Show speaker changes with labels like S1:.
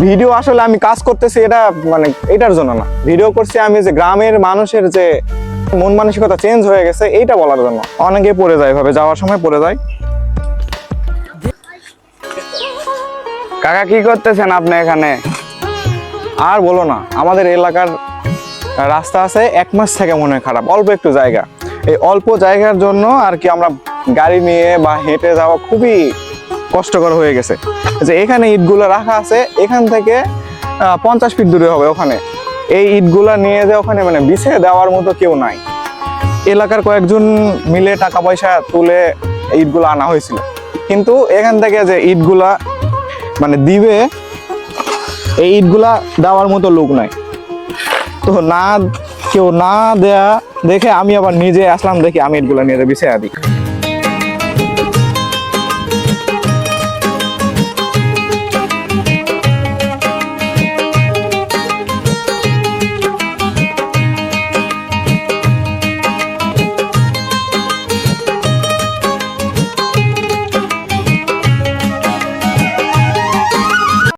S1: Video আসলে আমি কাজ করতেছি এটা মানে এটার জন্য না, ভিডিও করছি আমি যে গ্রামের মানুষের যে মন মানসিকতা চেঞ্জ হয়ে গেছে এইটা বলার জন্য। অনেকে পড়ে যায়, ভাবে যাওয়ার সময় পড়ে যায়।
S2: কাকা কি করতেছেন আপনি এখানে?
S1: আর বলো না, আমাদের এলাকার রাস্তা আছে 1 মাস থেকে মনে হয় খারাপ, অল্প একটু জায়গা। এই অল্প জায়গার জন্য আর কি আমরা গাড়ি নিয়ে বা হেঁটে যাওয়া খুবই কষ্টকর হয়ে গেছে। যে এখানে ইটগুলো রাখা আছে, এখান থেকে 50 ফিট দূরে হবে ওখানে। এই ইটগুলা নিয়ে যে ওখানে মানে বিছিয়ে দেওয়ার মতো কেউ নাই। এলাকার কয়েকজন মিলে টাকা পয়সা তুলে ইটগুলো আনা হয়েছিল, কিন্তু এখান থেকে যে ইটগুলা মানে দিবে, এই ইটগুলা দেওয়ার মতো লোক নাই। তো না কেউ না দেয়া দেখে আমি আবার নিজে আসলাম, দেখি আমি ইটগুলা নিয়ে বিছিয়ে দিই।